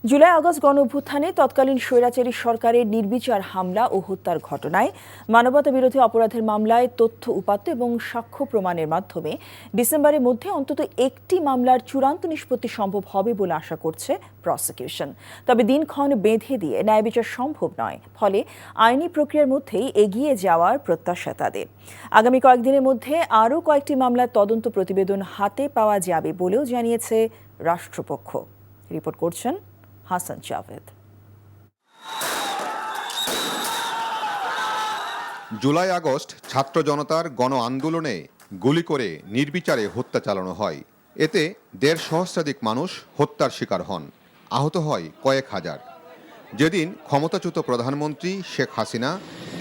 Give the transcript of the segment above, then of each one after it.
July August গণঅভ্যুত্থানে তৎকালীন স্বৈরাচারী সরকারের নির্বিচার হামলা ও হত্যার ঘটনায় মানবতাবিরোধী অপরাধের মামলায় তথ্য উপাত্ত এবং সাক্ষ্য প্রমাণের মাধ্যমে ডিসেম্বরের মধ্যে অন্তত একটি মামলার চূড়ান্ত নিষ্পত্তি সম্ভব হবে বলে আশা করছে প্রসিকিউশন। তবে দিনক্ষণ বেঁধে দিয়ে ন্যায় বিচার সম্ভব নয়, ফলে আইনি প্রক্রিয়ার মধ্যেই এগিয়ে যাওয়ার প্রত্যাশা তাদের। আগামী কয়েকদিনের মধ্যে আরও কয়েকটি মামলার তদন্ত প্রতিবেদন হাতে পাওয়া যাবে বলেও জানিয়েছে রাষ্ট্রপক্ষ। রিপোর্ট করছেন হাসান জাভেদ। জুলাই আগস্ট ছাত্র জনতার গণ আন্দোলনে গুলি করে নির্বিচারে হত্যা চালানো হয়। এতে ১.৫ সহস্রাধিক মানুষ হত্যার শিকার হন, আহত হয় কয়েক হাজার। যেদিন ক্ষমতাচ্যুত প্রধানমন্ত্রী শেখ হাসিনা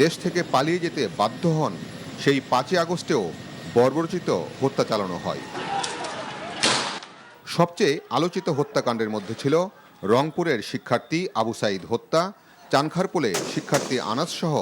দেশ থেকে পালিয়ে যেতে বাধ্য হন, সেই ৫ই আগস্টেও বর্বরোচিত হত্যা চালানো হয়। সবচেয়ে আলোচিত হত্যাকাণ্ডের মধ্যে ছিল রংপুরের শিক্ষার্থী আবু সাঈদ হত্যা, চানখারপুলে শিক্ষার্থী আনাস সহ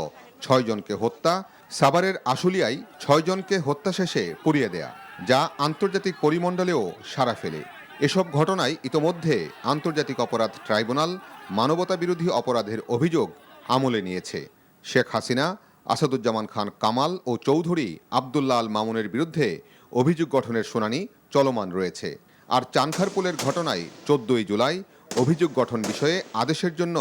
৬ জনকে হত্যা, সাভারের আশুলিয়ায় ৬ জনকে হত্যা শেষে পুড়িয়ে দেয়া, যা আন্তর্জাতিক পরিমণ্ডলেও সাড়া ফেলে। এসব ঘটনায় ইতোমধ্যে আন্তর্জাতিক অপরাধ ট্রাইব্যুনাল মানবতাবিরোধী অপরাধের অভিযোগ আমলে নিয়েছে। শেখ হাসিনা, আসাদুজ্জামান খান কামাল ও চৌধুরী আবদুল্লাহ আল মামুনের বিরুদ্ধে অভিযোগ গঠনের শুনানি চলমান রয়েছে। আর চানখারপুলের ঘটনায় ১৪ই জুলাই অভিযোগ গঠন বিষয়ে আদেশের জন্য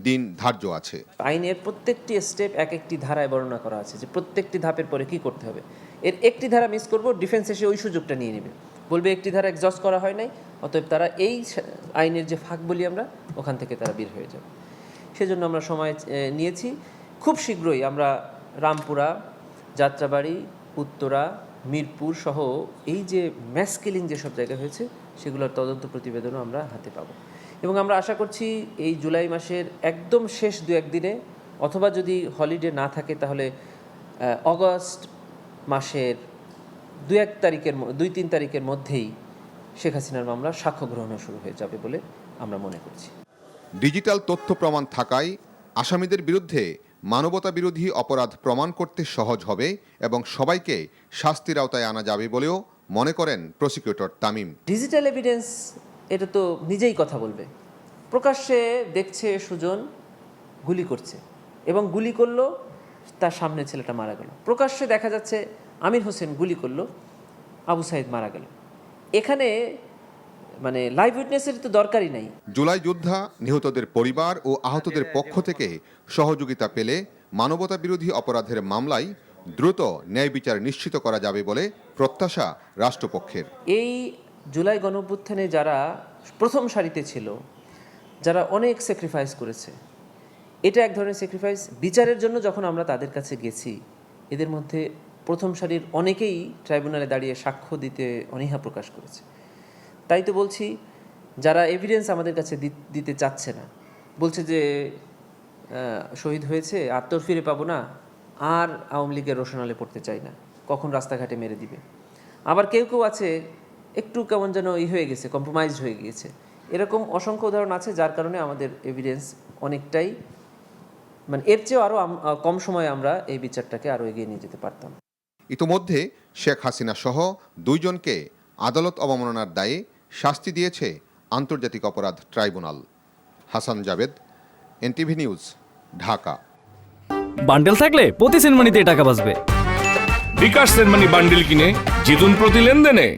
দিন ধার্য আছে। আইনের প্রত্যেকটি স্টেপ এক একটি ধারায় বর্ণনা করা আছে যে প্রত্যেকটি ধাপের পরে কি করতে হবে। এর একটি ধারা মিস করব, ডিফেন্স এসে ওই সুযোগটা নিয়ে নেবে, বলবে একটি ধারা এক্সজস্ট করা হয় নাই, অতএব তারা এই আইনের যে ফাঁক বলি আমরা, ওখান থেকে তারা বের হয়ে যাবে। সেজন্য আমরা সময় নিয়েছি। খুব শীঘ্রই আমরা রামপুরা, যাত্রাবাড়ি, উত্তরা, মিরপুর সহ এই যে ম্যাস কিলিং যেসব জায়গা হয়েছে সেগুলোর তদন্ত প্রতিবেদনও আমরা হাতে পাবো। এবং আমরা আশা করছি এই জুলাই মাসের একদম শেষ ২-১ দিনে, অথবা যদি হলিডে না থাকে তাহলে অগস্ট মাসের ২-৩ তারিখের মধ্যেই শেখ হাসিনার মামলা সাক্ষ্য গ্রহণও শুরু হয়ে যাবে বলে আমরা মনে করছি। ডিজিটাল তথ্য প্রমাণ থাকায় আসামিদের বিরুদ্ধে মানবতাবিরোধী অপরাধ প্রমাণ করতে সহজ হবে এবং সবাইকে শাস্তির আওতায় আনা যাবে বলেও মনে করেন প্রসিকিউটর তামিম। ডিজিটাল এভিডেন্স এটা তো নিজেই কথা বলবে। প্রকাশ্যে দেখছে সুজন গুলি করছে এবং গুলি করলো, তার সামনে ছেলেটা মারা গেল। প্রকাশ্যে দেখা যাচ্ছে আমির হোসেন গুলি করলো, আবু সাঈদ মারা গেল। এখানে মানে লাইভ উইটনেসের তো দরকারই নাই। জুলাই যোদ্ধা, নিহতদের পরিবার ও আহতদের পক্ষ থেকে সহযোগিতা পেলে মানবতাবিরোধী অপরাধের মামলায় দ্রুত ন্যায় বিচার নিশ্চিত করা যাবে বলে প্রত্যাশা রাষ্ট্রপক্ষের। এই জুলাই গণঅভ্যুত্থানে যারা প্রথম সারিতে ছিল, যারা অনেক স্যাক্রিফাইস করেছে, এটা এক ধরনের স্যাক্রিফাইস। বিচারের জন্য যখন আমরা তাদের কাছে গেছি, এদের মধ্যে প্রথম সারির অনেকেই ট্রাইব্যুনালে দাঁড়িয়ে সাক্ষ্য দিতে অনীহা প্রকাশ করেছে। তাই তো বলছি, যারা এভিডেন্স আমাদের কাছে দিতে চাচ্ছে না, বলছে যে শহীদ হয়েছে আর তোর ফিরে পাবো না, আর আওয়ামী লীগের রোশনালে পড়তে চাই না, কখন রাস্তাঘাটে মেরে দিবে। আবার কেউ কেউ আছে একটু কেমন যেন হয়ে গেছে, কম্প্রোমাইজড হয়ে গিয়েছে। এরকম অসংখ্য উদাহরণ আছে, যার কারণে আমাদের এভিডেন্স অনেকটাই মানে এর চেয়েও আরও কম সময়ে আমরা এই বিচারটাকে আরও এগিয়ে নিয়ে যেতে পারতাম। ইতোমধ্যে শেখ হাসিনা সহ ২ জনকে আদালত অবমাননার দায়ে শাস্তি দিয়েছে আন্তর্জাতিক অপরাধ tribunal. Hasan Javed, NTV news, Dhaka. Bundle থাকলে প্রতি সেনমানিতে টাকা বাঁচবে। বিকাশ সেনমানি বান্ডেল কিনে জিতুন প্রতি লেনদেনে।